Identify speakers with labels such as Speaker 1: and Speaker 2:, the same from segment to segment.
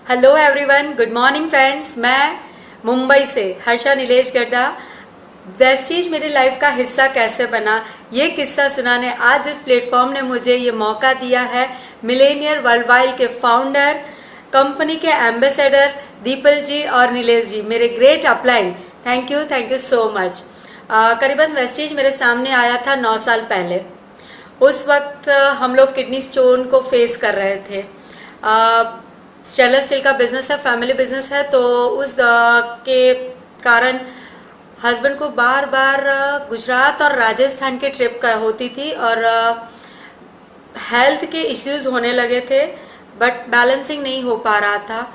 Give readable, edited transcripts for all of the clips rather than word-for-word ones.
Speaker 1: Hello everyone, good morning friends. मैं मुंबई से हर्षा नीलेश गड्ढा। वेस्टीज मेरी लाइफ का हिस्सा कैसे बना, ये किस्सा सुनाने आज जिस प्लेटफॉर्म ने मुझे ये मौका दिया है, मिलेनियर वर्ल्डवाइड के फाउंडर, कंपनी के एम्बेसडर दीपल जी और नीलेश जी, मेरे great upline, thank you so much. करीबन वेस्टीज मेरे सामने आया था 9 साल पहले। उस वक्त हम लोग किडनी स्टोन को फेस कर रहे थे। स्टेनलेस स्टील का बिजनेस है, फैमिली बिजनेस है, तो उस के कारण हस्बैंड को बार बार गुजरात और राजस्थान के ट्रिप का होती थी और हेल्थ के इश्यूज होने लगे थे, बट बैलेंसिंग नहीं हो पा रहा था।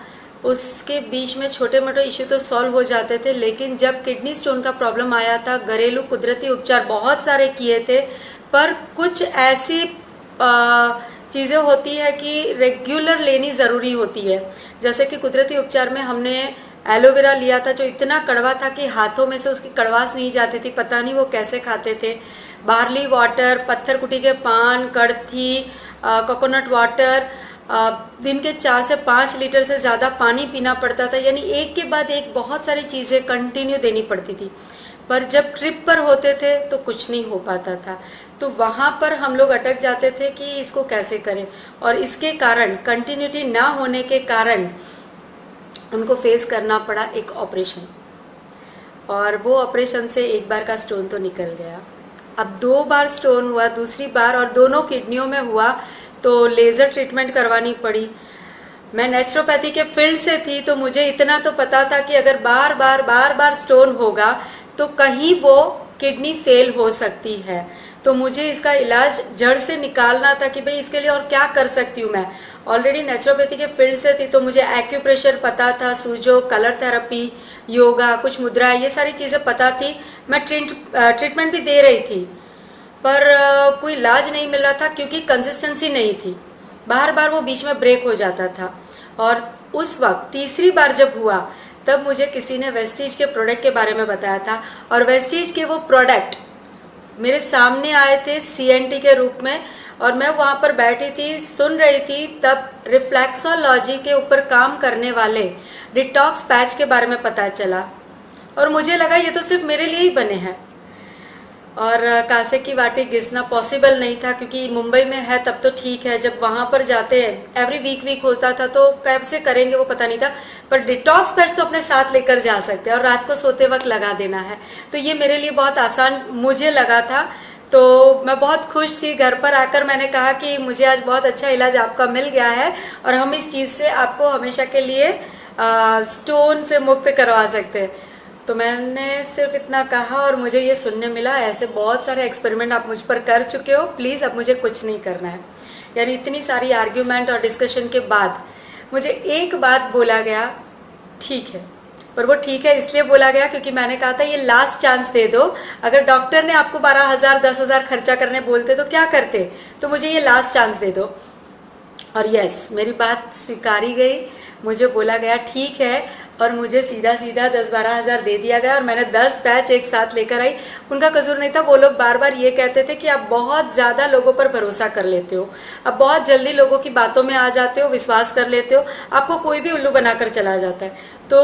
Speaker 1: उसके बीच में छोटे मोटे इश्यू तो सॉल्व हो जाते थे, लेकिन जब किडनी स्टोन का प्रॉब्लम आया था, घरेलू कुदरती उपचार बहुत सारे किए थे, पर कुछ ऐसी चीज़ें होती है कि रेगुलर लेनी ज़रूरी होती है। जैसे कि कुदरती उपचार में हमने एलोवेरा लिया था, जो इतना कड़वा था कि हाथों में से उसकी कड़वास नहीं जाती थी, पता नहीं वो कैसे खाते थे। बार्ली वाटर, पत्थर कुटी के पान, कड़थी, कोकोनट वाटर, दिन के 4 से 5 लीटर से ज़्यादा पानी पीना पड़ता था, यानी एक के बाद एक बहुत सारी चीज़ें कंटिन्यू देनी पड़ती थी। पर जब ट्रिप पर होते थे तो कुछ नहीं हो पाता था, तो वहाँ पर हम लोग अटक जाते थे कि इसको कैसे करें, और इसके कारण कंटिन्यूटी ना होने के कारण उनको फेस करना पड़ा एक ऑपरेशन। और वो ऑपरेशन से एक बार का स्टोन तो निकल गया, अब 2 बार स्टोन हुआ, दूसरी बार और दोनों किडनियों में हुआ, तो लेज़र ट्रीटमेंट करवानी पड़ी। मैं नेचुरोपैथी के फील्ड से थी, तो मुझे इतना तो पता था कि अगर बार बार स्टोन होगा तो कहीं वो किडनी फेल हो सकती है, तो मुझे इसका इलाज जड़ से निकालना था कि भाई इसके लिए और क्या कर सकती हूँ। मैं ऑलरेडी नेचुरोपैथी के फील्ड से थी, तो मुझे एक्यूप्रेशर पता था, सूजो, कलर थेरेपी, योगा, कुछ मुद्राएं, ये सारी चीज़ें पता थी। मैं ट्रीटमेंट भी दे रही थी, पर कोई इलाज नहीं मिल रहा था क्योंकि कंसिस्टेंसी नहीं थी, बार बार वो बीच में ब्रेक हो जाता था। और उस वक्त तीसरी बार जब हुआ, तब मुझे किसी ने वेस्टीज के प्रोडक्ट के बारे में बताया था, और वेस्टीज के वो प्रोडक्ट मेरे सामने आए थे CNT के रूप में, और मैं वहाँ पर बैठी थी, सुन रही थी। तब रिफ्लेक्सोलॉजी के ऊपर काम करने वाले डिटॉक्स पैच के बारे में पता चला, और मुझे लगा ये तो सिर्फ मेरे लिए ही बने हैं, और कांसे की वाटी घिसना पॉसिबल नहीं था, क्योंकि मुंबई में है तब तो ठीक है, जब वहाँ पर जाते हैं एवरी वीक होता था तो कैसे करेंगे वो पता नहीं था। पर डिटॉक्स पैच तो अपने साथ लेकर जा सकते हैं और रात को सोते वक्त लगा देना है, तो ये मेरे लिए बहुत आसान मुझे लगा था। तो मैं बहुत खुश थी। घर पर आकर मैंने कहा कि मुझे आज बहुत अच्छा इलाज आपका मिल गया है, और हम इस चीज़ से आपको हमेशा के लिए स्टोन से मुक्त करवा सकते हैं। तो मैंने सिर्फ इतना कहा, और मुझे ये सुनने मिला, ऐसे बहुत सारे एक्सपेरिमेंट आप मुझ पर कर चुके हो, प्लीज़ अब मुझे कुछ नहीं करना है। यानी इतनी सारी आर्ग्यूमेंट और डिस्कशन के बाद मुझे एक बात बोला गया, ठीक है। पर वो ठीक है इसलिए बोला गया क्योंकि मैंने कहा था ये लास्ट चांस दे दो। अगर डॉक्टर ने आपको 12,000 10,000 खर्चा करने बोलते तो क्या करते, तो मुझे ये लास्ट चांस दे दो। और यस, मेरी बात स्वीकारी गई, मुझे बोला गया ठीक है, और मुझे सीधा 10-12 हज़ार दे दिया गया, और मैंने 10 पैच एक साथ लेकर आई। उनका कसूर नहीं था, वो लोग बार बार ये कहते थे कि आप बहुत ज़्यादा लोगों पर भरोसा कर लेते हो, आप बहुत जल्दी लोगों की बातों में आ जाते हो, विश्वास कर लेते हो, आपको कोई भी उल्लू बनाकर चला जाता है। तो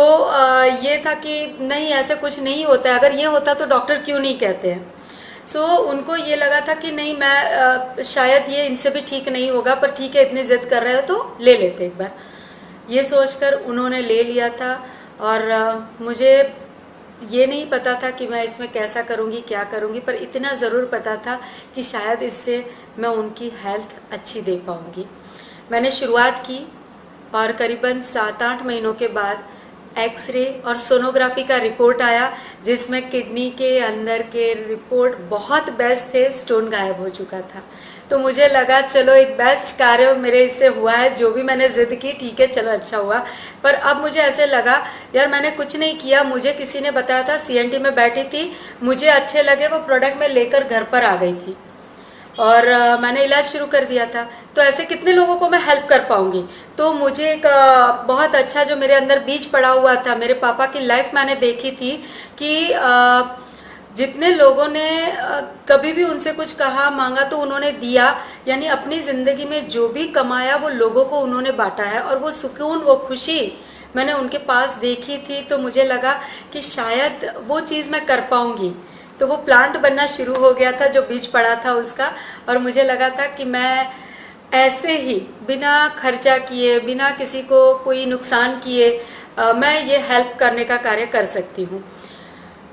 Speaker 1: ये था कि नहीं, ऐसे कुछ नहीं होता है, अगर ये होता तो डॉक्टर क्यों नहीं कहते हैं। सो उनको ये लगा था कि नहीं, मैं शायद ये इनसे भी ठीक नहीं होगा, पर ठीक है इतनी जिद कर रहे हो तो ले लेते एक बार, ये सोचकर उन्होंने ले लिया था। और मुझे ये नहीं पता था कि मैं इसमें कैसा करूँगी, क्या करूँगी, पर इतना ज़रूर पता था कि शायद इससे मैं उनकी हेल्थ अच्छी दे पाऊँगी। मैंने शुरुआत की, और करीबन 7-8 महीनों के बाद एक्सरे और सोनोग्राफी का रिपोर्ट आया, जिसमें किडनी के अंदर के रिपोर्ट बहुत बेस्ट थे, स्टोन गायब हो चुका था। तो मुझे लगा चलो एक बेस्ट कार्य मेरे इससे हुआ है, जो भी मैंने जिद की, ठीक है चलो अच्छा हुआ। पर अब मुझे ऐसे लगा यार मैंने कुछ नहीं किया, मुझे किसी ने बताया था, CNT में बैठी थी, मुझे अच्छे लगे वो प्रोडक्ट मैं लेकर घर पर आ गई थी, और मैंने इलाज शुरू कर दिया था। तो ऐसे कितने लोगों को मैं हेल्प कर पाऊंगी। तो मुझे एक बहुत अच्छा जो मेरे अंदर बीज पड़ा हुआ था, मेरे पापा की लाइफ मैंने देखी थी कि जितने लोगों ने कभी भी उनसे कुछ कहा, मांगा, तो उन्होंने दिया, यानी अपनी ज़िंदगी में जो भी कमाया वो लोगों को उन्होंने बांटा है, और वो सुकून, वो खुशी मैंने उनके पास देखी थी। तो मुझे लगा कि शायद वो चीज़ मैं कर पाऊँगी। तो वो प्लांट बनना शुरू हो गया था जो बीज पड़ा था उसका, और मुझे लगा था कि मैं ऐसे ही बिना खर्चा किए, बिना किसी को कोई नुकसान किए मैं ये हेल्प करने का कार्य कर सकती हूँ।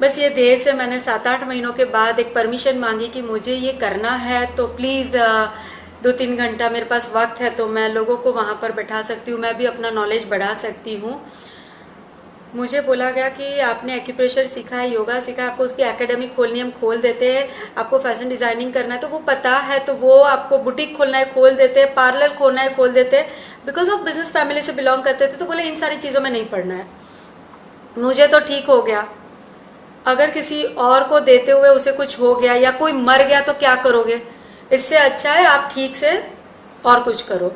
Speaker 1: बस ये देर से मैंने 7-8 महीनों के बाद एक परमिशन मांगी कि मुझे ये करना है, तो प्लीज़ 2-3 घंटा मेरे पास वक्त है तो मैं लोगों को वहाँ पर बैठा सकती हूँ, मैं भी अपना नॉलेज बढ़ा सकती हूँ। मुझे बोला गया कि आपने एक्यूप्रेशर सीखा है, योगा सीखा है, आपको उसकी एकेडमी खोलनी है, हम खोल देते हैं। आपको फैशन डिज़ाइनिंग करना है तो वो पता है, तो वो आपको बुटीक खोलना है खोल देते हैं, पार्लर खोलना है खोल देते हैं। बिकॉज ऑफ बिजनेस फैमिली से बिलोंग करते थे तो बोले इन सारी चीज़ों में नहीं पढ़ना है। मुझे तो ठीक हो गया, अगर किसी और को देते हुए उसे कुछ हो गया या कोई मर गया तो क्या करोगे? इससे अच्छा है आप ठीक से और कुछ करो।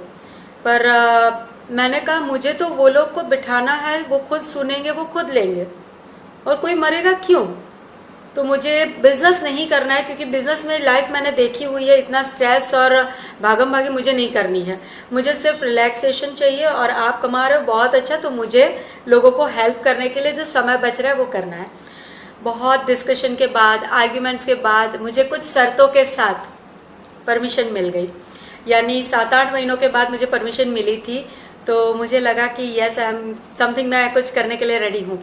Speaker 1: पर मैंने कहा मुझे तो वो लोग को बिठाना है, वो खुद सुनेंगे, वो खुद लेंगे, और कोई मरेगा क्यों? तो मुझे बिजनेस नहीं करना है, क्योंकि बिजनेस में लाइफ मैंने देखी हुई है, इतना स्ट्रेस और भागम भागी मुझे नहीं करनी है। मुझे सिर्फ रिलैक्सेशन चाहिए, और आप कमा रहे हो बहुत अच्छा, तो मुझे लोगों को हेल्प करने के लिए जो समय बच रहा है वो करना है। बहुत डिस्कशन के बाद, आर्ग्यूमेंट्स के बाद मुझे कुछ शर्तों के साथ परमिशन मिल गई। यानी 7-8 महीनों के बाद मुझे परमिशन मिली थी, तो मुझे लगा कि यस आई एम समथिंग, मैं कुछ करने के लिए रेडी हूँ।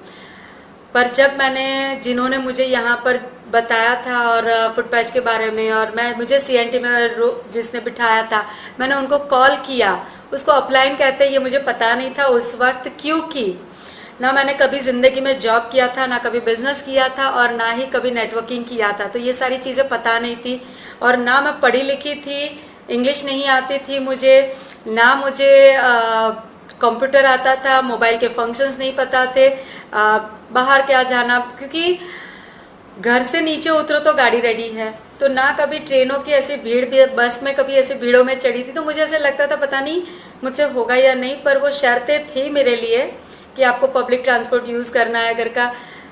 Speaker 1: पर जब मैंने, जिन्होंने मुझे यहाँ पर बताया था और फुट पैच के बारे में, और मुझे CNT में जिसने बिठाया था, मैंने उनको कॉल किया। उसको अपलाइन कहते हैं, ये मुझे पता नहीं था उस वक्त, क्योंकि ना मैंने कभी ज़िंदगी में जॉब किया था, ना कभी बिजनेस किया था, और ना ही कभी नेटवर्किंग किया था। तो ये सारी चीज़ें पता नहीं थी, और ना मैं पढ़ी लिखी थी, इंग्लिश नहीं आती थी मुझे, ना मुझे कंप्यूटर आता था, मोबाइल के फंक्शंस नहीं पता थे, बाहर क्या जाना, क्योंकि घर से नीचे उतरो तो गाड़ी रेडी है, तो ना कभी ट्रेनों की ऐसी भीड़, बस में कभी ऐसी भीड़ों में चढ़ी थी। तो मुझे ऐसे लगता था पता नहीं मुझसे होगा या नहीं, पर वो शर्तें थी मेरे लिए कि आपको पब्लिक ट्रांसपोर्ट यूज़ करना है। घर का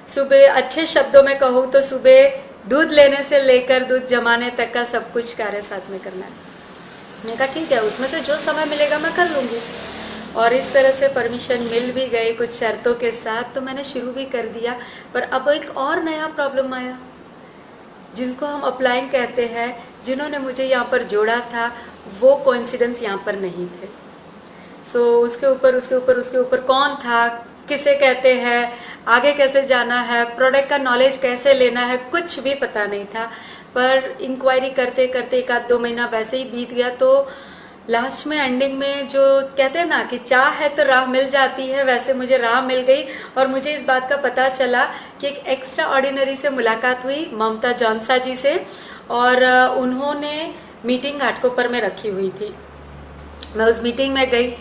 Speaker 1: सुबह, अच्छे शब्दों में कहूँ तो सुबह दूध लेने से लेकर दूध जमाने तक का सब कुछ कार्य साथ में करना है। मैंने कहा ठीक है, उसमें से जो समय मिलेगा मैं कर लूँगी। और इस तरह से परमिशन मिल भी गई कुछ शर्तों के साथ, तो मैंने शुरू भी कर दिया। पर अब एक और नया प्रॉब्लम आया, जिसको हम अपलाइंग कहते हैं। जिन्होंने मुझे यहाँ पर जोड़ा था वो कोइंसिडेंस यहाँ पर नहीं थे। उसके ऊपर कौन था, किसे कहते हैं, आगे कैसे जाना है, प्रोडक्ट का नॉलेज कैसे लेना है, कुछ भी पता नहीं था। पर इंक्वायरी करते करते 1-2 महीना वैसे ही बीत गया। तो लास्ट में, एंडिंग में, जो कहते हैं ना कि चाह है तो राह मिल जाती है, वैसे मुझे राह मिल गई। और मुझे इस बात का पता चला कि एक एक्स्ट्रा ऑर्डिनरी से मुलाकात हुई, ममता जॉनसा जी से, और उन्होंने मीटिंग घाटकोपर में रखी हुई थी। मैं उस मीटिंग में गई।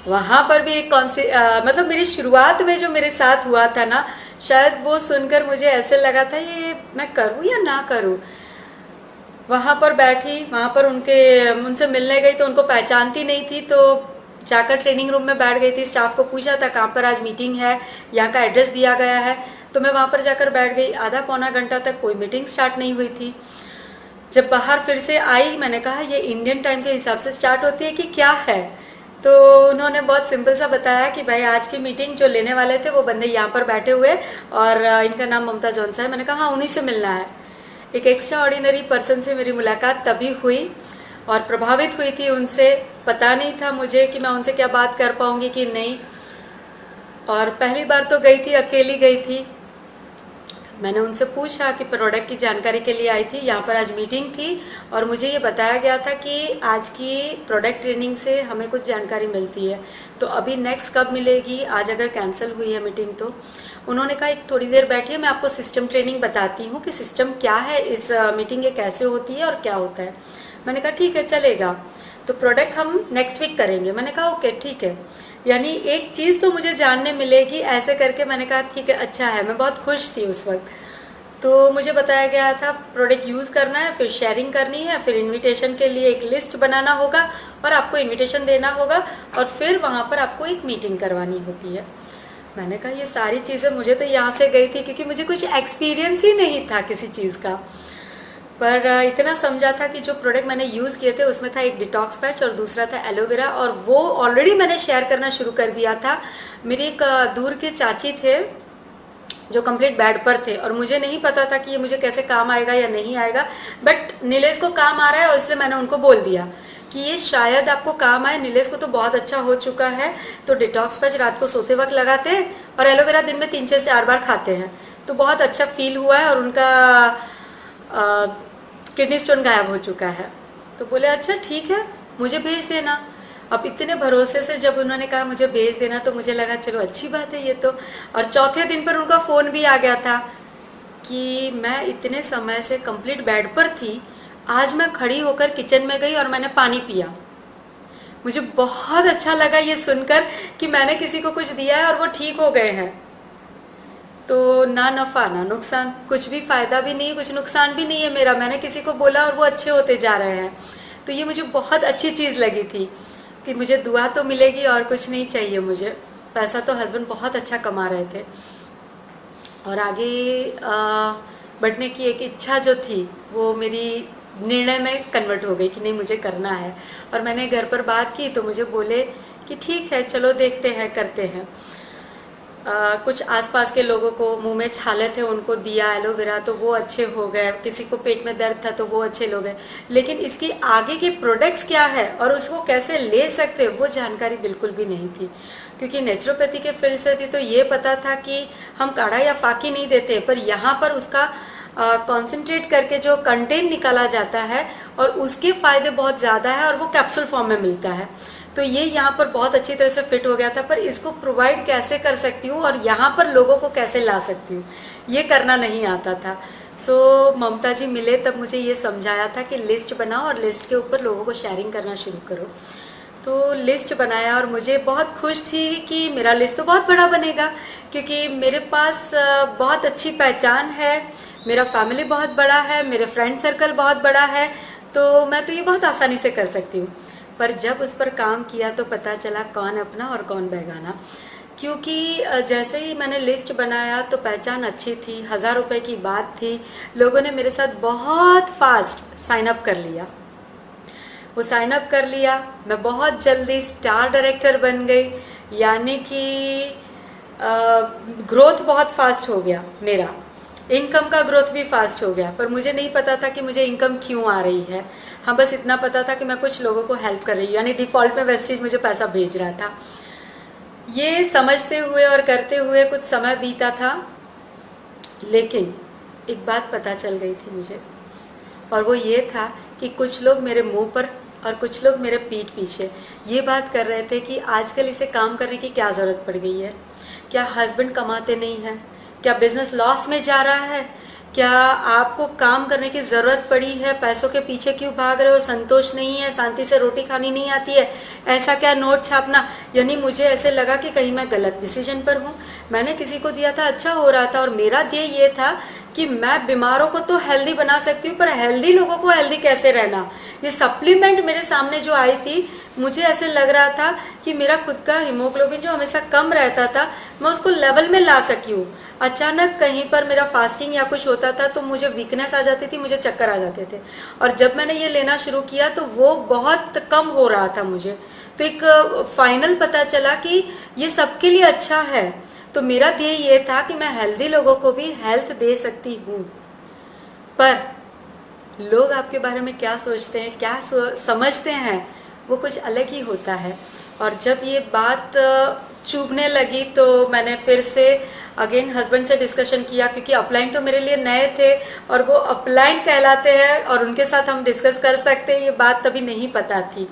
Speaker 1: वहाँ पर भी एक मतलब मेरी शुरुआत में जो मेरे साथ हुआ था ना, शायद वो सुनकर मुझे ऐसे लगा था ये मैं करूँ या ना करूँ। वहाँ पर बैठी, वहाँ पर उनसे मिलने गई तो उनको पहचानती नहीं थी, तो जाकर ट्रेनिंग रूम में बैठ गई थी। स्टाफ को पूछा था कहाँ पर आज मीटिंग है, यहाँ का एड्रेस दिया गया है, तो मैं वहाँ पर जाकर बैठ गई। आधा पौना घंटा तक कोई मीटिंग स्टार्ट नहीं हुई थी। जब बाहर फिर से आई, मैंने कहा ये इंडियन टाइम के हिसाब से स्टार्ट होती है कि क्या है? तो उन्होंने बहुत सिंपल सा बताया कि भाई आज की मीटिंग जो लेने वाले थे वो बंदे यहाँ पर बैठे हुए, और इनका नाम ममता जॉनसा है। मैंने कहा हाँ, उन्हीं से मिलना है। एक एक्स्ट्रा ऑर्डिनरी पर्सन से मेरी मुलाकात तभी हुई, और प्रभावित हुई थी उनसे। पता नहीं था मुझे कि मैं उनसे क्या बात कर पाऊँगी कि नहीं। और पहली बार तो गई थी, अकेली गई थी। मैंने उनसे पूछा कि प्रोडक्ट की जानकारी के लिए आई थी, यहाँ पर आज मीटिंग थी, और मुझे ये बताया गया था कि आज की प्रोडक्ट ट्रेनिंग से हमें कुछ जानकारी मिलती है, तो अभी नेक्स्ट कब मिलेगी, आज अगर कैंसिल हुई है मीटिंग तो। उन्होंने कहा एक थोड़ी देर बैठिए, मैं आपको सिस्टम ट्रेनिंग बताती हूँ कि सिस्टम क्या है, इस मीटिंग ये कैसे होती है और क्या होता है। मैंने कहा ठीक है चलेगा, तो प्रोडक्ट हम नेक्स्ट वीक करेंगे। मैंने कहा ओके ठीक है, यानी एक चीज़ तो मुझे जानने मिलेगी, ऐसे करके मैंने कहा ठीक है अच्छा है। मैं बहुत खुश थी उस वक्त। तो मुझे बताया गया था प्रोडक्ट यूज़ करना है, फिर शेयरिंग करनी है, फिर इनविटेशन के लिए एक लिस्ट बनाना होगा, और आपको इनविटेशन देना होगा, और फिर वहाँ पर आपको एक मीटिंग करवानी होती है। मैंने कहा ये सारी चीज़ें, मुझे तो यहाँ से गई थी क्योंकि मुझे कुछ एक्सपीरियंस ही नहीं था किसी चीज़ का। पर इतना समझा था कि जो प्रोडक्ट मैंने यूज़ किए थे उसमें था एक डिटॉक्स पैच और दूसरा था एलोवेरा, और वो ऑलरेडी मैंने शेयर करना शुरू कर दिया था। मेरी एक दूर के चाची थे जो कंप्लीट बेड पर थे, और मुझे नहीं पता था कि ये मुझे कैसे काम आएगा या नहीं आएगा, बट नीलेश को काम आ रहा है और इसलिए मैंने उनको बोल दिया कि ये शायद आपको काम आए। नीलेश को तो बहुत अच्छा हो चुका है, तो डिटॉक्स पैच रात को सोते वक्त लगाते हैं और एलोवेरा दिन में 3 से 4 बार खाते हैं, तो बहुत अच्छा फील हुआ है और उनका किडनी स्टोन गायब हो चुका है। तो बोले अच्छा ठीक है, मुझे भेज देना। अब इतने भरोसे से जब उन्होंने कहा मुझे भेज देना, तो मुझे लगा चलो अच्छी बात है ये तो। और चौथे दिन पर उनका फ़ोन भी आ गया था कि मैं इतने समय से कंप्लीट बेड पर थी, आज मैं खड़ी होकर किचन में गई और मैंने पानी पिया। मुझे बहुत अच्छा लगा ये सुनकर कि मैंने किसी को कुछ दिया है और वो ठीक हो गए हैं। तो ना नफ़ा ना नुकसान, कुछ भी फ़ायदा भी नहीं, कुछ नुकसान भी नहीं है मेरा। मैंने किसी को बोला और वो अच्छे होते जा रहे हैं, तो ये मुझे बहुत अच्छी चीज़ लगी थी कि मुझे दुआ तो मिलेगी और कुछ नहीं चाहिए मुझे। पैसा तो हस्बैंड बहुत अच्छा कमा रहे थे, और आगे बढ़ने की एक इच्छा जो थी वो मेरी निर्णय में कन्वर्ट हो गई कि नहीं मुझे करना है। और मैंने घर पर बात की तो मुझे बोले कि ठीक है चलो देखते हैं, करते हैं। कुछ आसपास के लोगों को मुंह में छाले थे उनको दिया एलोवेरा, तो वो अच्छे हो गए। किसी को पेट में दर्द था तो वो अच्छे हो गए। लेकिन इसकी आगे के प्रोडक्ट्स क्या है और उसको कैसे ले सकते वो जानकारी बिल्कुल भी नहीं थी, क्योंकि नेचुरोपैथी के फील्ड से थी तो ये पता था कि हम काढ़ा या फाकी नहीं देते, पर यहाँ पर उसका कॉन्सेंट्रेट करके जो कंटेंट निकाला जाता है और उसके फ़ायदे बहुत ज़्यादा है और वो कैप्सूल फॉर्म में मिलता है। तो ये यहाँ पर बहुत अच्छी तरह से फिट हो गया था, पर इसको प्रोवाइड कैसे कर सकती हूँ और यहाँ पर लोगों को कैसे ला सकती हूँ ये करना नहीं आता था। सो ममता जी मिले तब मुझे ये समझाया था कि लिस्ट बनाओ और लिस्ट के ऊपर लोगों को शेयरिंग करना शुरू करो। तो लिस्ट बनाया और मुझे बहुत खुश थी कि मेरा लिस्ट तो बहुत बड़ा बनेगा, क्योंकि मेरे पास बहुत अच्छी पहचान है, मेरा फैमिली बहुत बड़ा है, मेरे फ्रेंड सर्कल बहुत बड़ा है, तो मैं तो ये बहुत आसानी से कर सकती हूँ। पर जब उस पर काम किया तो पता चला कौन अपना और कौन बेगाना, क्योंकि जैसे ही मैंने लिस्ट बनाया तो पहचान अच्छी थी, 1000 रुपये की बात थी। लोगों ने मेरे साथ बहुत फास्ट साइन अप कर लिया। वो साइन अप कर लिया, मैं बहुत जल्दी स्टार डायरेक्टर बन गई, यानी कि ग्रोथ बहुत फास्ट हो गया मेरा, इनकम का ग्रोथ भी फास्ट हो गया। पर मुझे नहीं पता था कि मुझे इनकम क्यों आ रही है। हाँ, बस इतना पता था कि मैं कुछ लोगों को हेल्प कर रही हूँ, यानी डिफ़ॉल्ट में वेस्टीज मुझे पैसा भेज रहा था। ये समझते हुए और करते हुए कुछ समय बीता था, लेकिन एक बात पता चल गई थी मुझे, और वो ये था कि कुछ लोग मेरे मुंह पर और कुछ लोग मेरे पीठ पीछे ये बात कर रहे थे कि आजकल इसे काम करने की क्या ज़रूरत पड़ गई है, क्या हस्बैंड कमाते नहीं हैं, क्या बिजनेस लॉस में जा रहा है, क्या आपको काम करने की ज़रूरत पड़ी है, पैसों के पीछे क्यों भाग रहे हो, संतोष नहीं है, शांति से रोटी खानी नहीं आती है, ऐसा क्या नोट छापना। यानी मुझे ऐसे लगा कि कहीं मैं गलत डिसीजन पर हूँ। मैंने किसी को दिया था, अच्छा हो रहा था, और मेरा ध्येय ये था कि मैं बीमारों को तो हेल्दी बना सकती हूँ, पर हेल्दी लोगों को हेल्दी कैसे रहना। ये सप्लीमेंट मेरे सामने जो आई थी, मुझे ऐसे लग रहा था कि मेरा खुद का हीमोग्लोबिन जो हमेशा कम रहता था, मैं उसको लेवल में ला सकी हूँ। अचानक कहीं पर मेरा फास्टिंग या कुछ होता था तो मुझे वीकनेस आ जाती थी, मुझे चक्कर आ जाते थे, और जब मैंने ये लेना शुरू किया तो वो बहुत कम हो रहा था मुझे। तो एक फाइनल पता चला कि ये सबके लिए अच्छा है। तो मेरा ध्येय ये था कि मैं हेल्दी लोगों को भी हेल्थ दे सकती हूँ। पर लोग आपके बारे में क्या सोचते हैं, क्या समझते हैं, वो कुछ अलग ही होता है। और जब ये बात चुभने लगी तो मैंने फिर से अगेन हस्बैंड से डिस्कशन किया, क्योंकि अपलाइन तो मेरे लिए नए थे और वो अपलाइन कहलाते हैं और उनके साथ हम डिस्कस कर सकते हैं, ये बात तभी नहीं पता थी।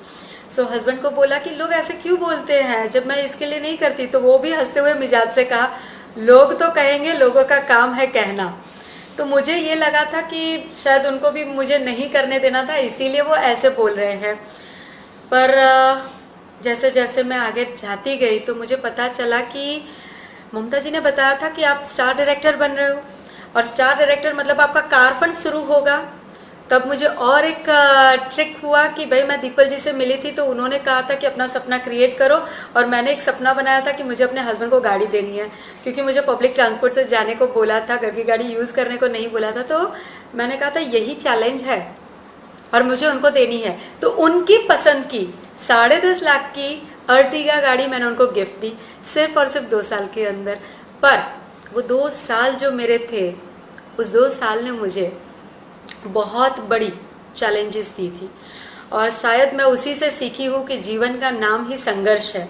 Speaker 1: सो हस्बैंड को बोला कि लोग ऐसे क्यों बोलते हैं जब मैं इसके लिए नहीं करती। तो वो भी हंसते हुए मिजाज से कहा, लोग तो कहेंगे, लोगों का काम है कहना। तो मुझे ये लगा था कि शायद उनको भी मुझे नहीं करने देना था, इसीलिए वो ऐसे बोल रहे हैं। पर जैसे जैसे मैं आगे जाती गई तो मुझे पता चला कि ममता जी ने बताया था कि आप स्टार डायरेक्टर बन रहे हो, और स्टार डायरेक्टर मतलब आपका कार फंड शुरू होगा। तब मुझे और एक ट्रिक हुआ कि भाई मैं दीपल जी से मिली थी तो उन्होंने कहा था कि अपना सपना क्रिएट करो, और मैंने एक सपना बनाया था कि मुझे अपने हस्बैंड को गाड़ी देनी है, क्योंकि मुझे पब्लिक ट्रांसपोर्ट से जाने को बोला था, घर की गाड़ी यूज़ करने को नहीं बोला था। तो मैंने कहा था यही चैलेंज है और मुझे उनको देनी है। तो उनकी पसंद की 10.5 लाख की अर्टिगा गाड़ी मैंने उनको गिफ्ट दी, सिर्फ और सिर्फ 2 साल के अंदर। पर वो 2 साल जो मेरे थे, उस 2 साल ने मुझे बहुत बड़ी चैलेंजेस दी थी। और शायद मैं उसी से सीखी हूँ कि जीवन का नाम ही संघर्ष है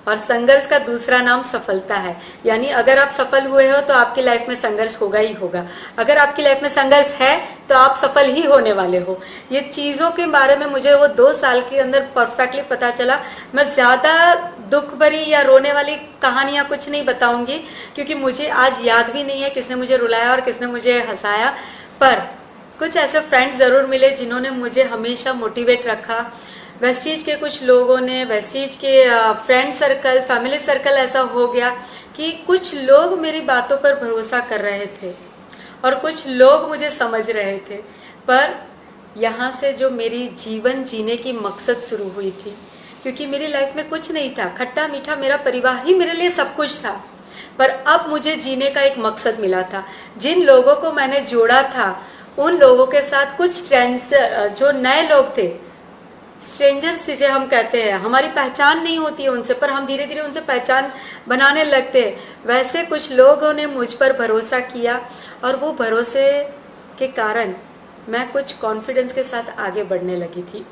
Speaker 1: और संघर्ष का दूसरा नाम सफलता है। यानी अगर आप सफल हुए हो तो आपकी लाइफ में संघर्ष होगा ही होगा। अगर आपकी लाइफ में संघर्ष है तो आप सफल ही होने वाले हो। ये चीज़ों के बारे में मुझे वो 2 साल के अंदर परफेक्टली पता चला। मैं ज़्यादा दुख भरी या रोने वाली कहानियाँ कुछ नहीं बताऊंगी, क्योंकि मुझे आज याद भी नहीं है किसने मुझे रुलाया और किसने मुझे हंसाया। पर कुछ ऐसे फ्रेंड्स ज़रूर मिले जिन्होंने मुझे हमेशा मोटिवेट रखा। वेस्टीज के कुछ लोगों ने, वेस्टीज के फ्रेंड सर्कल, फैमिली सर्कल ऐसा हो गया कि कुछ लोग मेरी बातों पर भरोसा कर रहे थे और कुछ लोग मुझे समझ रहे थे। पर यहाँ से जो मेरी जीवन जीने की मकसद शुरू हुई थी, क्योंकि मेरी लाइफ में कुछ नहीं था, खट्टा मीठा मेरा परिवार ही मेरे लिए सब कुछ था। पर अब मुझे जीने का एक मकसद मिला था। जिन लोगों को मैंने जोड़ा था उन लोगों के साथ कुछ ट्रेंड्स, जो नए लोग थे, स्ट्रेंजर्स जिसे हम कहते हैं, हमारी पहचान नहीं होती है उनसे, पर हम धीरे धीरे उनसे पहचान बनाने लगते हैं। वैसे कुछ लोगों ने मुझ पर भरोसा किया और वो भरोसे के कारण मैं कुछ कॉन्फिडेंस के साथ आगे बढ़ने लगी थी।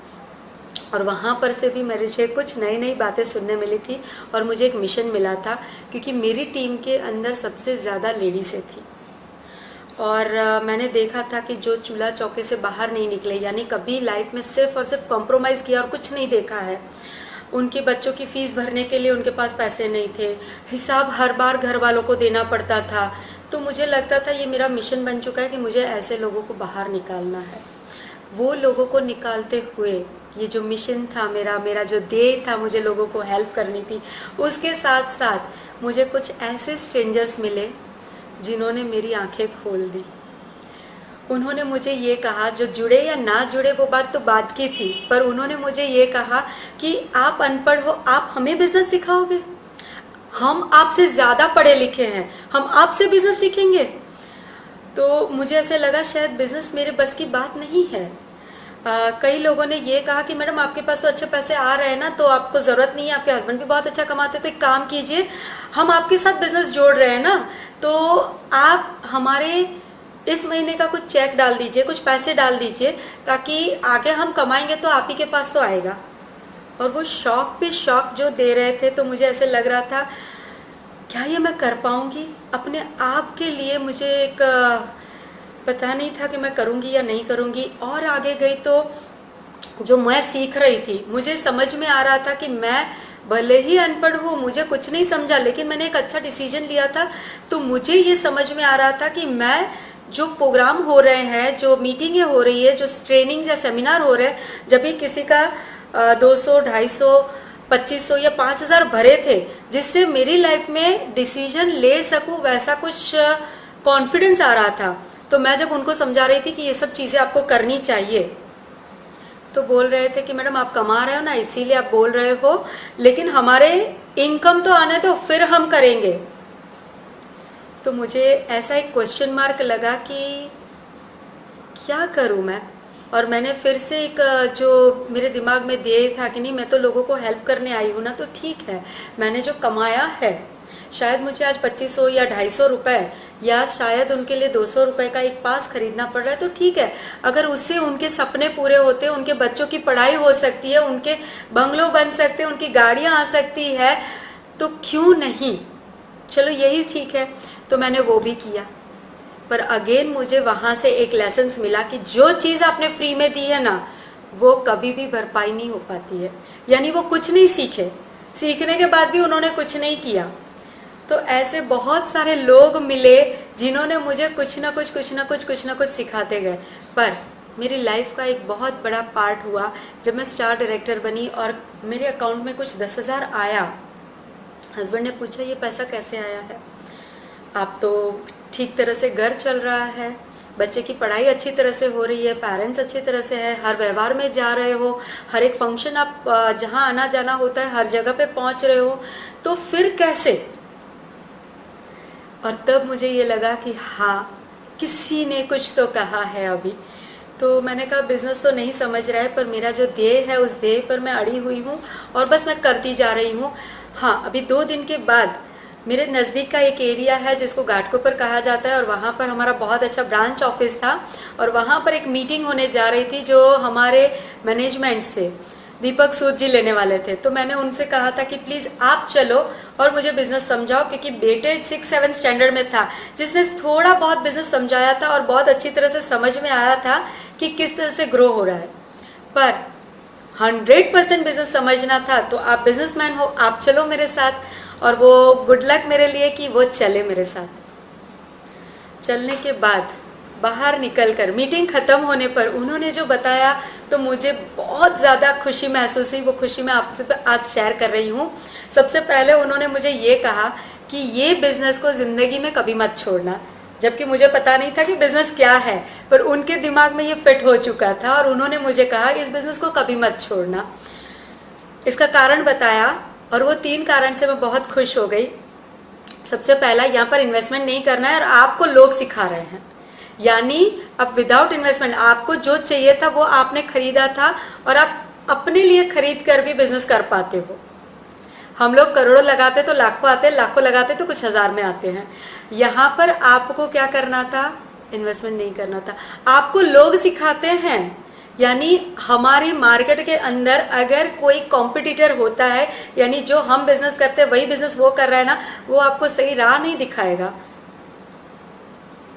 Speaker 1: और वहाँ पर से भी मेरे से कुछ नई नई बातें सुनने मिली थी और मुझे एक मिशन मिला था, क्योंकि मेरी टीम के अंदर सबसे ज़्यादा लेडीज़ें थी। और मैंने देखा था कि जो चूल्हा चौके से बाहर नहीं निकले, यानी कभी लाइफ में सिर्फ और सिर्फ कॉम्प्रोमाइज़ किया और कुछ नहीं देखा है। उनके बच्चों की फ़ीस भरने के लिए उनके पास पैसे नहीं थे, हिसाब हर बार घर वालों को देना पड़ता था। तो मुझे लगता था ये मेरा मिशन बन चुका है कि मुझे ऐसे लोगों को बाहर निकालना है। वो लोगों को निकालते हुए ये जो मिशन था मेरा जो ध्येय था, मुझे लोगों को हेल्प करनी थी, उसके साथ साथ मुझे कुछ ऐसे स्ट्रेंजर्स मिले जिन्होंने मेरी आंखें खोल दी। उन्होंने मुझे ये कहा, जो जुड़े या ना जुड़े वो बात तो बात की थी, पर उन्होंने मुझे ये कहा कि आप अनपढ़ हो, आप हमें बिजनेस सिखाओगे? हम आपसे ज़्यादा पढ़े लिखे हैं, हम आपसे बिजनेस सीखेंगे? तो मुझे ऐसे लगा शायद बिजनेस मेरे बस की बात नहीं है। कई लोगों ने ये कहा कि मैडम आपके पास तो अच्छे पैसे आ रहे हैं ना, तो आपको ज़रूरत नहीं है, आपके हस्बैंड भी बहुत अच्छा कमाते हैं, तो एक काम कीजिए, हम आपके साथ बिजनेस जोड़ रहे हैं ना, तो आप हमारे इस महीने का कुछ चेक डाल दीजिए, कुछ पैसे डाल दीजिए, ताकि आगे हम कमाएंगे तो आप ही के पास तो आएगा। और वो शौक पे शौक जो दे रहे थे, तो मुझे ऐसे लग रहा था क्या ये मैं कर पाऊँगी? अपने आप के लिए मुझे एक पता नहीं था कि मैं करूँगी या नहीं करूँगी। और आगे गई तो जो मैं सीख रही थी, मुझे समझ में आ रहा था कि मैं भले ही अनपढ़ हूँ, मुझे कुछ नहीं समझा, लेकिन मैंने एक अच्छा डिसीजन लिया था। तो मुझे ये समझ में आ रहा था कि मैं जो प्रोग्राम हो रहे हैं, जो मीटिंगें हो रही है, जो ट्रेनिंग या सेमिनार हो रहे हैं, जब भी किसी का 200, 250, 2500 या 5000 भरे थे, जिससे मेरी लाइफ में डिसीजन ले सकूं, वैसा कुछ कॉन्फिडेंस आ रहा था। तो मैं जब उनको समझा रही थी कि ये सब चीज़ें आपको करनी चाहिए, तो बोल रहे थे कि मैडम आप कमा रहे हो ना, इसीलिए आप बोल रहे हो, लेकिन हमारे इनकम तो आने दो, फिर हम करेंगे। तो मुझे ऐसा एक क्वेश्चन मार्क लगा कि क्या करूं मैं। और मैंने फिर से एक जो मेरे दिमाग में ध्येय था कि नहीं, मैं तो लोगों को हेल्प करने आई हूँ ना, तो ठीक है, मैंने जो कमाया है, शायद मुझे आज 2500 या 250 रुपये या शायद उनके लिए 200 रुपये का एक पास खरीदना पड़ रहा है, तो ठीक है। अगर उससे उनके सपने पूरे होते, उनके बच्चों की पढ़ाई हो सकती है, उनके बंगलो बन सकते हैं, उनकी गाड़ियाँ आ सकती है, तो क्यों नहीं, चलो यही ठीक है। तो मैंने वो भी किया। पर अगेन मुझे वहाँ से एक लेसन्स मिला कि जो चीज़ आपने फ्री में दी है ना, वो कभी भी भरपाई नहीं हो पाती है। यानी वो कुछ नहीं सीखे, सीखने के बाद भी उन्होंने कुछ नहीं किया। तो ऐसे बहुत सारे लोग मिले जिन्होंने मुझे कुछ ना कुछ सिखाते गए। पर मेरी लाइफ का एक बहुत बड़ा पार्ट हुआ जब मैं स्टार डायरेक्टर बनी और मेरे अकाउंट में कुछ 10,000 आया। हस्बैंड ने पूछा ये पैसा कैसे आया है? आप तो ठीक तरह से घर चल रहा है, बच्चे की पढ़ाई अच्छी तरह से हो रही है, पेरेंट्स अच्छी तरह से है, हर व्यवहार में जा रहे हो, हर एक फंक्शन आप जहाँ आना जाना होता है हर जगह पे पहुँच रहे हो, तो फिर कैसे? और तब मुझे ये लगा कि हाँ, किसी ने कुछ तो कहा है अभी। तो मैंने कहा बिज़नेस तो नहीं समझ रहा है, पर मेरा जो ध्येय है उस ध्येय पर मैं अड़ी हुई हूँ और बस मैं करती जा रही हूँ। हाँ, अभी 2 दिन के बाद मेरे नज़दीक का एक एरिया है जिसको घाटकोपर कहा जाता है, और वहाँ पर हमारा बहुत अच्छा ब्रांच ऑफिस था, और वहाँ पर एक मीटिंग होने जा रही थी जो हमारे मैनेजमेंट से दीपक सूद जी लेने वाले थे। तो मैंने उनसे कहा था कि प्लीज़ आप चलो और मुझे बिज़नेस समझाओ, क्योंकि बेटे 6-7 स्टैंडर्ड में था, जिसने थोड़ा बहुत बिज़नेस समझाया था और बहुत अच्छी तरह से समझ में आया था कि किस तरह से ग्रो हो रहा है। पर 100% बिज़नेस समझना था तो आप बिजनेसमैन हो, आप चलो मेरे साथ। और वो गुड लक मेरे लिए कि वो चले मेरे साथ। चलने के बाद बाहर निकलकर मीटिंग ख़त्म होने पर उन्होंने जो बताया तो मुझे बहुत ज़्यादा खुशी महसूस हुई। वो खुशी मैं आपसे आज शेयर कर रही हूँ। सबसे पहले उन्होंने मुझे ये कहा कि ये बिज़नेस को ज़िंदगी में कभी मत छोड़ना, जबकि मुझे पता नहीं था कि बिज़नेस क्या है, पर उनके दिमाग में ये फिट हो चुका था और उन्होंने मुझे कहा इस बिज़नेस को कभी मत छोड़ना। इसका कारण बताया और वो 3 कारण से मैं बहुत खुश हो गई। सबसे पहला, यहाँ पर इन्वेस्टमेंट नहीं करना है और आपको लोग सिखा रहे हैं, यानी अब विदाउट इन्वेस्टमेंट आपको जो चाहिए था वो आपने खरीदा था और आप अपने लिए खरीद कर भी बिजनेस कर पाते हो। हम लोग करोड़ों लगाते तो लाखों आते हैं, लाखों लगाते तो कुछ हज़ार में आते हैं। यहाँ पर आपको क्या करना था? इन्वेस्टमेंट नहीं करना था, आपको लोग सिखाते हैं। यानी हमारी मार्केट के अंदर अगर कोई कॉम्पिटिटर होता है, यानी जो हम बिजनेस करते हैं वही बिजनेस वो कर रहा है ना, वो आपको सही राह नहीं दिखाएगा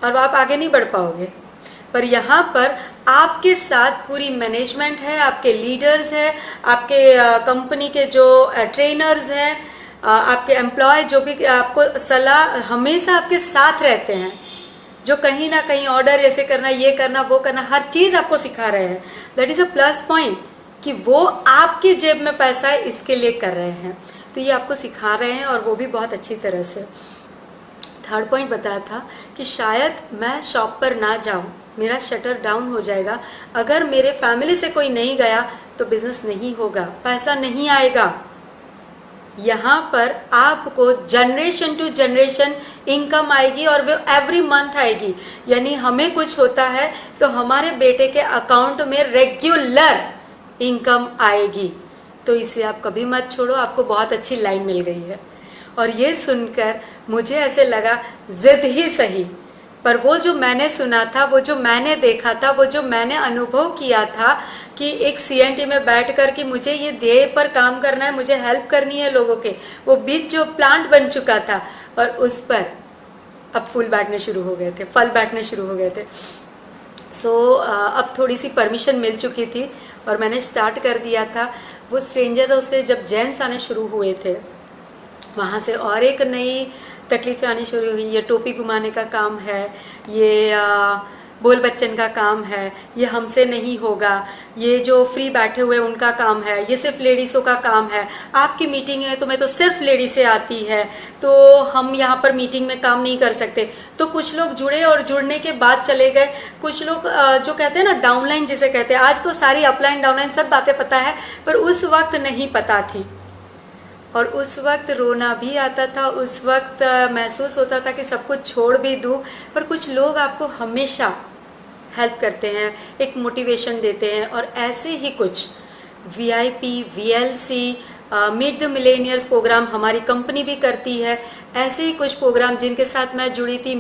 Speaker 1: और आप आगे नहीं बढ़ पाओगे। पर यहाँ पर आपके साथ पूरी मैनेजमेंट है, आपके लीडर्स हैं, आपके कंपनी के जो ट्रेनर्स हैं, आपके एम्प्लॉय जो भी आपको सलाह हमेशा आपके साथ रहते हैं, जो कहीं ना कहीं ऑर्डर ऐसे करना, ये करना, वो करना, हर चीज़ आपको सिखा रहे हैं। That is a plus point कि वो आपकी जेब में पैसा है इसके लिए कर रहे हैं, तो ये आपको सिखा रहे हैं और वो भी बहुत अच्छी तरह से। थर्ड पॉइंट बताया था कि शायद मैं शॉप पर ना जाऊं, मेरा शटर डाउन हो जाएगा, अगर मेरे फैमिली से कोई नहीं गया तो बिजनेस नहीं होगा, पैसा नहीं आएगा। यहाँ पर आपको जनरेशन टू जनरेशन इनकम आएगी और वो एवरी मंथ आएगी। यानी हमें कुछ होता है तो हमारे बेटे के अकाउंट में रेगुलर इनकम आएगी। तो इसे आप कभी मत छोड़ो, आपको बहुत अच्छी लाइन मिल गई है। और ये सुनकर मुझे ऐसे लगा जिद ही सही, पर वो जो मैंने सुना था, वो जो मैंने देखा था, वो जो मैंने अनुभव किया था कि एक सीएनटी में बैठकर कि मुझे ये ध्येय पर काम करना है, मुझे हेल्प करनी है लोगों के, वो बीज जो प्लांट बन चुका था और उस पर अब फूल बैठने शुरू हो गए थे, फल बैठने शुरू हो गए थे। अब थोड़ी सी परमिशन मिल चुकी थी और मैंने स्टार्ट कर दिया था। वो स्ट्रेंजरों से जब जेंट्स आने शुरू हुए थे, वहाँ से और एक नई तकलीफ़ें आनी शुरू हुई। ये टोपी घुमाने का काम है, ये बोल बच्चन का काम है, ये हमसे नहीं होगा, ये जो फ्री बैठे हुए उनका काम है, ये सिर्फ लेडीज़ों का काम है, आपकी मीटिंग है तो मैं तो सिर्फ लेडीज से आती है, तो हम यहाँ पर मीटिंग में काम नहीं कर सकते। तो कुछ लोग जुड़े और जुड़ने के बाद चले गए। कुछ लोग जो कहते हैं ना डाउनलाइन जिसे कहते हैं, आज तो सारी अपलाइन डाउनलाइन सब बातें पता है, पर उस वक्त नहीं पता थी और उस वक्त रोना भी आता था, उस वक्त महसूस होता था कि सब कुछ छोड़ भी दूँ। पर कुछ लोग आपको हमेशा हेल्प करते हैं, एक मोटिवेशन देते हैं। और ऐसे ही कुछ VIP, VLC, meet the millionaires programme हमारी कंपनी भी करती है। ऐसे ही कुछ प्रोग्राम जिनके साथ मैं जुड़ी थी,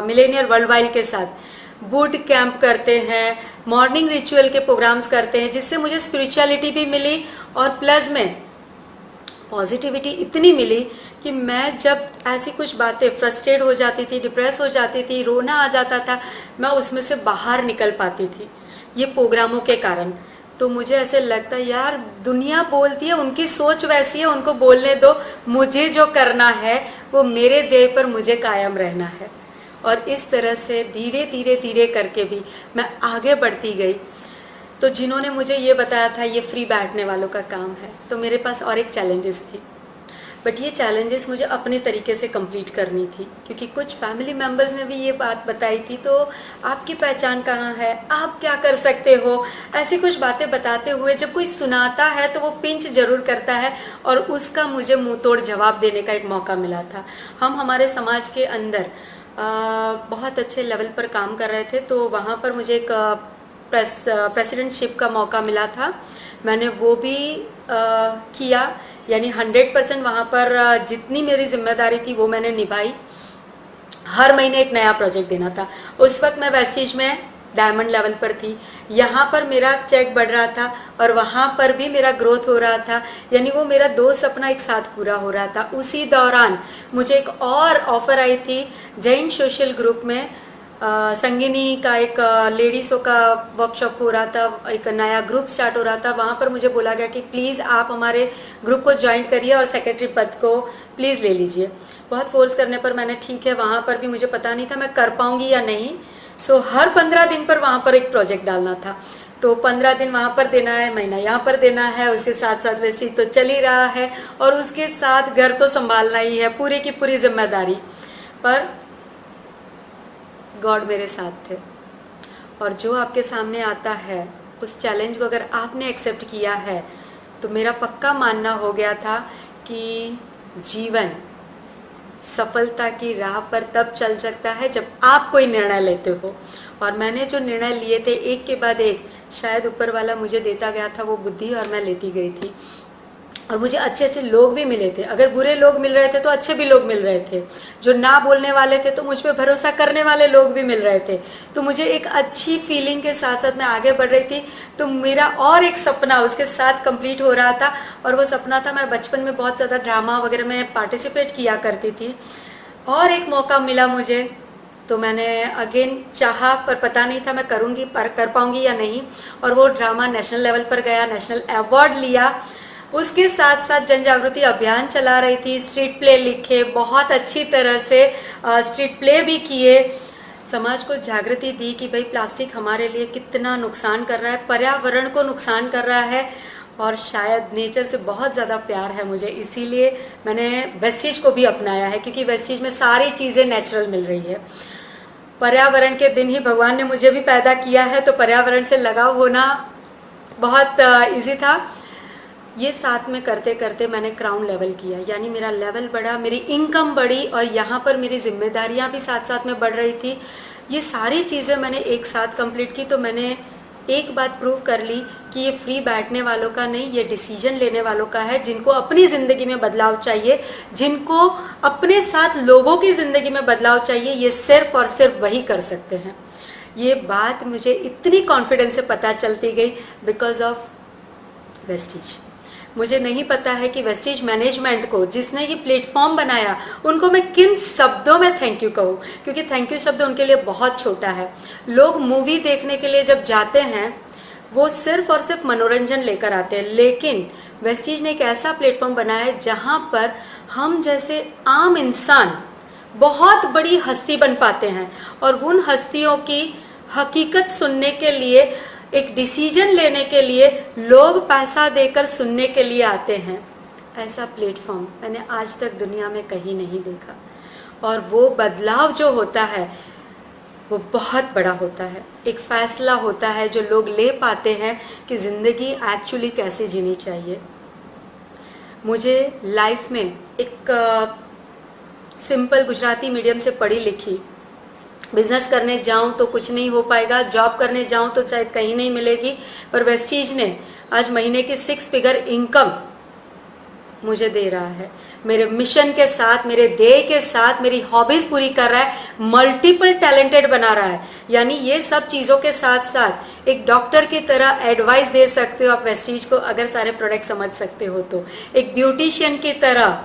Speaker 1: मिलेनियर वर्ल्ड वाइड के साथ बूट कैंप करते हैं, मॉर्निंग रिचुअल के प्रोग्राम्स करते हैं, जिससे मुझे स्पिरिचुअलिटी भी मिली और प्लस में पॉजिटिविटी इतनी मिली कि मैं जब ऐसी कुछ बातें फ्रस्ट्रेट हो जाती थी, डिप्रेस हो जाती थी, रोना आ जाता था, मैं उसमें से बाहर निकल पाती थी ये प्रोग्रामों के कारण। तो मुझे ऐसे लगता है यार दुनिया बोलती है, उनकी सोच वैसी है, उनको बोलने दो, मुझे जो करना है वो मेरे देह पर मुझे कायम रहना है। और इस तरह से धीरे धीरे धीरे करके भी मैं आगे बढ़ती गई। तो जिन्होंने मुझे ये बताया था ये फ्री बैठने वालों का काम है, तो मेरे पास और एक चैलेंजेस थी, बट ये चैलेंजेस मुझे अपने तरीके से कंप्लीट करनी थी, क्योंकि कुछ फैमिली मेम्बर्स ने भी ये बात बताई थी। तो आपकी पहचान कहाँ है, आप क्या कर सकते हो, ऐसी कुछ बातें बताते हुए जब कोई सुनाता है तो वो पिंच जरूर करता है और उसका मुझे मुंह तोड़ जवाब देने का एक मौका मिला था। हम हमारे समाज के अंदर बहुत अच्छे लेवल पर काम कर रहे थे, तो वहाँ पर मुझे एक प्रेसिडेंटशिप का मौका मिला था। मैंने वो भी किया, यानी 100% वहाँ पर जितनी मेरी जिम्मेदारी थी वो मैंने निभाई। हर महीने एक नया प्रोजेक्ट देना था। उस वक्त मैं वेस्टीज में डायमंड लेवल पर थी। यहाँ पर मेरा चेक बढ़ रहा था और वहाँ पर भी मेरा ग्रोथ हो रहा था, यानी वो मेरा 2 सपना एक साथ पूरा हो रहा था। उसी दौरान मुझे एक और ऑफर आई थी जैन सोशल ग्रुप में। संगिनी का एक लेडीज़ों का वर्कशॉप हो रहा था, एक नया ग्रुप स्टार्ट हो रहा था। वहाँ पर मुझे बोला गया कि प्लीज़ आप हमारे ग्रुप को ज्वाइन करिए और सेक्रेटरी पद को प्लीज़ ले लीजिए। बहुत फोर्स करने पर मैंने ठीक है, वहाँ पर भी मुझे पता नहीं था मैं कर पाऊँगी या नहीं। सो हर 15 दिन पर वहाँ पर एक प्रोजेक्ट डालना था, तो 15 दिन वहाँ पर देना है, महीना यहाँ पर देना है, उसके साथ साथ वेस्टीज तो चल ही रहा है और उसके साथ घर तो संभालना ही है, पूरी की पूरी जिम्मेदारी। पर गॉड मेरे साथ थे, और जो आपके सामने आता है उस चैलेंज को अगर आपने एक्सेप्ट किया है तो मेरा पक्का मानना हो गया था कि जीवन सफलता की राह पर तब चल सकता है जब आप कोई निर्णय लेते हो। और मैंने जो निर्णय लिए थे एक के बाद एक, शायद ऊपर वाला मुझे देता गया था वो बुद्धि और मैं लेती गई थी। और मुझे अच्छे अच्छे लोग भी मिले थे, अगर बुरे लोग मिल रहे थे तो अच्छे भी लोग मिल रहे थे। जो ना बोलने वाले थे तो मुझ पर भरोसा करने वाले लोग भी मिल रहे थे। तो मुझे एक अच्छी फीलिंग के साथ साथ मैं आगे बढ़ रही थी। तो मेरा और एक सपना उसके साथ कंप्लीट हो रहा था, और वो सपना था, मैं बचपन में बहुत ज़्यादा ड्रामा वगैरह में पार्टिसिपेट किया करती थी, और एक मौका मिला मुझे। तो मैंने अगेन चाहा, पर पता नहीं था मैं करूँगी पर कर पाऊँगी या नहीं। और वो ड्रामा नेशनल लेवल पर गया, नेशनल अवार्ड लिया। उसके साथ साथ जन जागृति अभियान चला रही थी, स्ट्रीट प्ले लिखे, बहुत अच्छी तरह से स्ट्रीट प्ले भी किए, समाज को जागृति दी कि भाई प्लास्टिक हमारे लिए कितना नुकसान कर रहा है, पर्यावरण को नुकसान कर रहा है। और शायद नेचर से बहुत ज़्यादा प्यार है मुझे, इसीलिए मैंने वेस्टीज को भी अपनाया है, क्योंकि वेस्टीज में सारी चीज़ें नेचुरल मिल रही है। पर्यावरण के दिन ही भगवान ने मुझे भी पैदा किया है, तो पर्यावरण से लगाव होना बहुत इजी था। ये साथ में करते करते मैंने क्राउन लेवल किया, यानी मेरा लेवल बढ़ा, मेरी इनकम बढ़ी, और यहाँ पर मेरी जिम्मेदारियाँ भी साथ साथ में बढ़ रही थी। ये सारी चीज़ें मैंने एक साथ कंप्लीट की। तो मैंने एक बात प्रूव कर ली कि ये फ्री बैठने वालों का नहीं, ये डिसीजन लेने वालों का है, जिनको अपनी ज़िंदगी में बदलाव चाहिए, जिनको अपने साथ लोगों की ज़िंदगी में बदलाव चाहिए, ये सिर्फ और सिर्फ वही कर सकते हैं। ये बात मुझे इतनी कॉन्फिडेंस से पता चलती गई बिकॉज ऑफ वेस्टीज। मुझे नहीं पता है कि वेस्टीज मैनेजमेंट को, जिसने ये प्लेटफॉर्म बनाया, उनको मैं किन शब्दों में थैंक यू कहूँ, क्योंकि थैंक यू शब्द उनके लिए बहुत छोटा है। लोग मूवी देखने के लिए जब जाते हैं वो सिर्फ और सिर्फ मनोरंजन लेकर आते हैं, लेकिन वेस्टीज ने एक ऐसा प्लेटफॉर्म बनाया है जहाँ पर हम जैसे आम इंसान बहुत बड़ी हस्ती बन पाते हैं, और उन हस्तियों की हकीकत सुनने के लिए, एक डिसीजन लेने के लिए लोग पैसा देकर सुनने के लिए आते हैं। ऐसा प्लेटफॉर्म मैंने आज तक दुनिया में कहीं नहीं देखा, और वो बदलाव जो होता है वो बहुत बड़ा होता है। एक फैसला होता है जो लोग ले पाते हैं कि ज़िंदगी एक्चुअली कैसे जीनी चाहिए। मुझे लाइफ में एक सिंपल गुजराती मीडियम से पढ़ी लिखी, बिजनेस करने जाऊं तो कुछ नहीं हो पाएगा, जॉब करने जाऊं तो शायद कहीं नहीं मिलेगी, पर वेस्टीज ने आज महीने की 6 फिगर इनकम मुझे दे रहा है। मेरे मिशन के साथ, मेरे ध्येय के साथ मेरी हॉबीज पूरी कर रहा है, मल्टीपल टैलेंटेड बना रहा है। यानी ये सब चीज़ों के साथ साथ एक डॉक्टर की तरह एडवाइस दे सकते हो आप वेस्टीज को, अगर सारे प्रोडक्ट समझ सकते हो तो। एक ब्यूटिशियन की तरह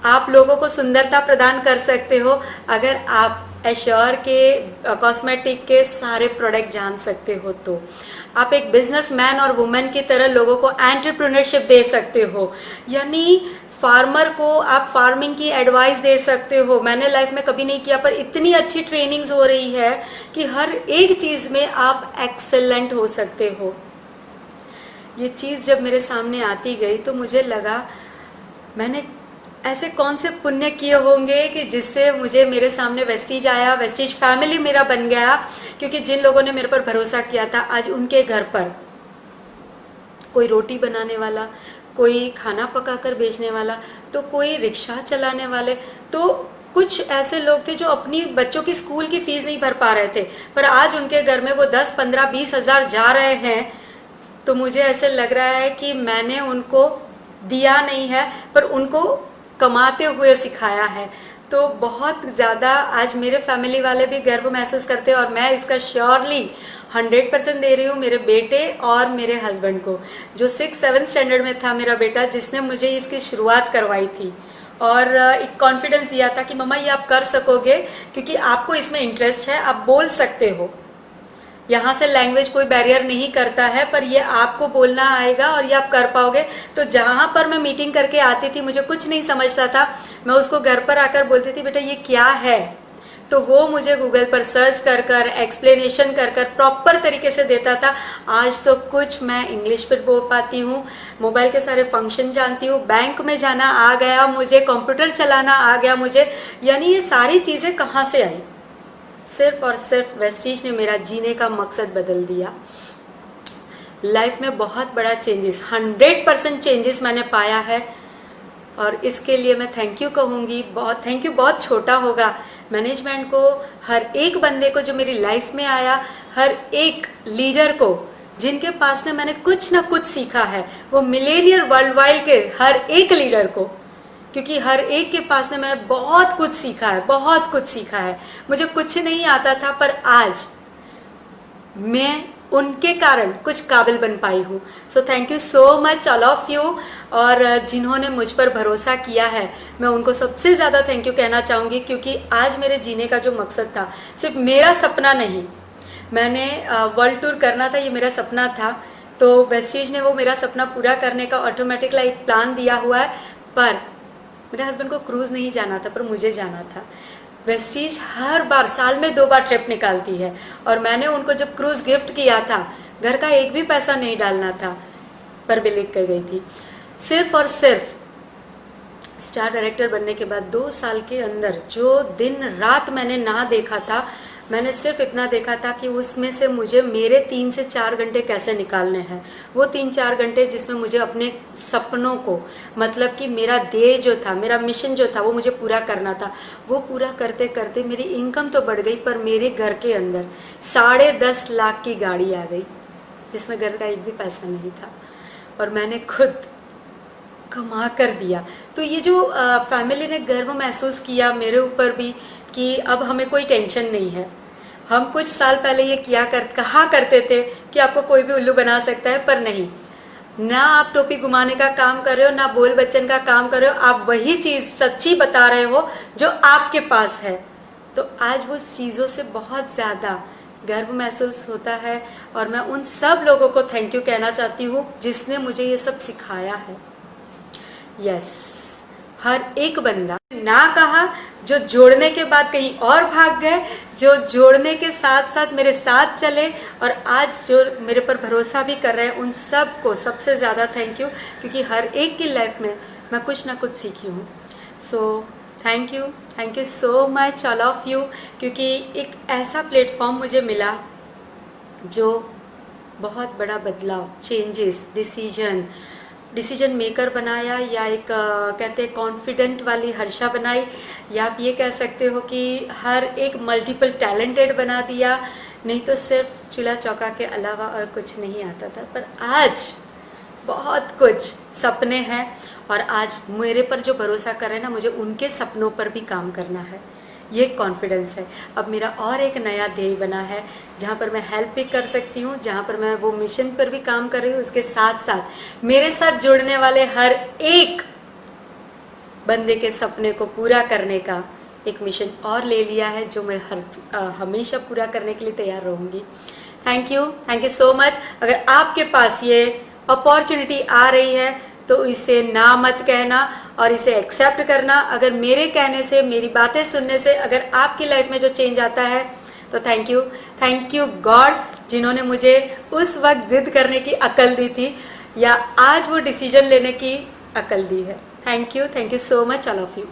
Speaker 1: आप लोगों को सुंदरता प्रदान कर सकते हो, अगर आप एश्योर के कॉस्मेटिक के सारे प्रोडक्ट जान सकते हो तो। आप एक बिजनेसमैन और वुमेन की तरह लोगों को एंटरप्रेन्योरशिप दे सकते हो, यानी फार्मर को आप फार्मिंग की एडवाइस दे सकते हो। मैंने लाइफ में कभी नहीं किया, पर इतनी अच्छी ट्रेनिंग्स हो रही है कि हर एक चीज़ में आप एक्सेलेंट हो सकते हो। ये चीज़ जब मेरे सामने आती गई तो मुझे लगा मैंने ऐसे कौन से पुण्य किए होंगे कि जिससे मुझे मेरे सामने वेस्टीज आया, वेस्टीज फैमिली मेरा बन गया। क्योंकि जिन लोगों ने मेरे पर भरोसा किया था, आज उनके घर पर कोई रोटी बनाने वाला, कोई खाना पकाकर बेचने वाला, तो कोई रिक्शा चलाने वाले, तो कुछ ऐसे लोग थे जो अपनी बच्चों की स्कूल की फीस नहीं भर पा रहे थे, पर आज उनके घर में वो 10, 15, 20 हज़ार जा रहे हैं। तो मुझे ऐसे लग रहा है कि मैंने उनको दिया नहीं है, पर उनको कमाते हुए सिखाया है। तो बहुत ज़्यादा आज मेरे फैमिली वाले भी गर्व महसूस करते हैं, और मैं इसका श्योरली 100% दे रही हूँ मेरे बेटे और मेरे हस्बैंड को, जो 6-7 स्टैंडर्ड में था मेरा बेटा, जिसने मुझे इसकी शुरुआत करवाई थी और एक कॉन्फिडेंस दिया था कि मम्मा ये आप कर सकोगे, क्योंकि आपको इसमें इंटरेस्ट है, आप बोल सकते हो। यहाँ से लैंग्वेज कोई बैरियर नहीं करता है, पर ये आपको बोलना आएगा और ये आप कर पाओगे। तो जहाँ पर मैं मीटिंग करके आती थी, मुझे कुछ नहीं समझता था, मैं उसको घर पर आकर बोलती थी बेटा ये क्या है, तो वो मुझे गूगल पर सर्च कर कर एक्सप्लेनेशन कर कर प्रॉपर तरीके से देता था। आज तो कुछ मैं इंग्लिश पर बोल पाती हूँ, मोबाइल के सारे फंक्शन जानती हूँ, बैंक में जाना आ गया मुझे, कंप्यूटर चलाना आ गया मुझे। यानी ये सारी चीज़ें कहाँ से आई? सिर्फ और सिर्फ वेस्टीज ने मेरा जीने का मकसद बदल दिया। लाइफ में बहुत बड़ा चेंजेस, 100% चेंजेस मैंने पाया है, और इसके लिए मैं थैंक यू कहूँगी। बहुत थैंक यू बहुत छोटा होगा मैनेजमेंट को, हर एक बंदे को जो मेरी लाइफ में आया, हर एक लीडर को जिनके पास से मैंने कुछ ना कुछ सीखा है, वो मिलेनियर वर्ल्ड वाइड के हर एक लीडर को, क्योंकि हर एक के पास में मैंने बहुत कुछ सीखा है, बहुत कुछ सीखा है। मुझे कुछ नहीं आता था, पर आज मैं उनके कारण कुछ काबिल बन पाई हूँ। So thank you so much all of you. और जिन्होंने मुझ पर भरोसा किया है, मैं उनको सबसे ज़्यादा थैंक यू कहना चाहूँगी, क्योंकि आज मेरे जीने का जो मकसद था, सिर्फ मेरा सपना नहीं, मैंने वर्ल्ड टूर करना था, ये मेरा सपना था। तो वेस्टीज ने वो मेरा सपना पूरा करने का ऑटोमेटिकली एक प्लान दिया हुआ है। पर मेरे हस्बैंड को क्रूज़ नहीं जाना था, पर मुझे जाना था। वेस्टीज हर बार साल में 2 बार ट्रिप निकालती है, और मैंने उनको जब क्रूज़ गिफ्ट किया था, घर का एक भी पैसा नहीं डालना था, पर भी लिख कर गई थी। सिर्फ और सिर्फ स्टार डायरेक्टर बनने के बाद 2 साल के अंदर जो दिन रात मैंने ना देखा था, मैंने सिर्फ इतना देखा था कि उसमें से मुझे मेरे 3 से 4 घंटे कैसे निकालने हैं। वो 3-4 घंटे जिसमें मुझे अपने सपनों को, मतलब कि मेरा ध्येय जो था, मेरा मिशन जो था, वो मुझे पूरा करना था। वो पूरा करते करते मेरी इनकम तो बढ़ गई, पर मेरे घर के अंदर 10.5 लाख की गाड़ी आ गई, जिसमें घर का एक भी पैसा नहीं था, और मैंने खुद कमा कर दिया। तो ये जो फैमिली ने गर्व महसूस किया मेरे ऊपर भी, कि अब हमें कोई टेंशन नहीं है। हम कुछ साल पहले ये कहा करते थे कि आपको कोई भी उल्लू बना सकता है, पर नहीं, ना आप टोपी घुमाने का काम कर रहे हो, ना बोल बच्चन का काम कर रहे हो, आप वही चीज़ सच्ची बता रहे हो जो आपके पास है। तो आज वो चीज़ों से बहुत ज़्यादा गर्व महसूस होता है, और मैं उन सब लोगों को थैंक यू कहना चाहती हूँ जिसने मुझे ये सब सिखाया है। यस, हर एक बंदा ना कहा, जो जोड़ने के बाद कहीं और भाग गए, जो जोड़ने के साथ साथ मेरे साथ चले, और आज जो मेरे पर भरोसा भी कर रहे हैं, उन सब को सबसे ज़्यादा थैंक यू, क्योंकि हर एक की लाइफ में मैं कुछ ना कुछ सीखी हूँ। So thank you so much all of you, क्योंकि एक ऐसा प्लेटफॉर्म मुझे मिला जो बहुत बड़ा बदलाव, चेंजेस, डिसीजन मेकर बनाया, या एक कहते हैं कॉन्फिडेंट वाली हर्षा बनाई, या आप ये कह सकते हो कि हर एक मल्टीपल टैलेंटेड बना दिया। नहीं तो सिर्फ चूल्हा चौका के अलावा और कुछ नहीं आता था, पर आज बहुत कुछ सपने हैं, और आज मेरे पर जो भरोसा कर रहे हैं ना, मुझे उनके सपनों पर भी काम करना है, ये कॉन्फिडेंस है। अब मेरा और एक नया ध्येय बना है, जहाँ पर मैं हेल्प भी कर सकती हूँ, जहाँ पर मैं वो मिशन पर भी काम कर रही हूँ। उसके साथ साथ मेरे साथ जुड़ने वाले हर एक बंदे के सपने को पूरा करने का एक मिशन और ले लिया है, जो मैं हमेशा पूरा करने के लिए तैयार रहूँगी। Thank you so much. अगर आपके पास ये अपॉर्चुनिटी आ रही है, तो इसे ना मत कहना और इसे एक्सेप्ट करना। अगर मेरे कहने से, मेरी बातें सुनने से अगर आपकी लाइफ में जो चेंज आता है, तो थैंक यू गॉड, जिन्होंने मुझे उस वक्त जिद करने की अकल दी थी, या आज वो डिसीजन लेने की अकल दी है। Thank you so much all of you.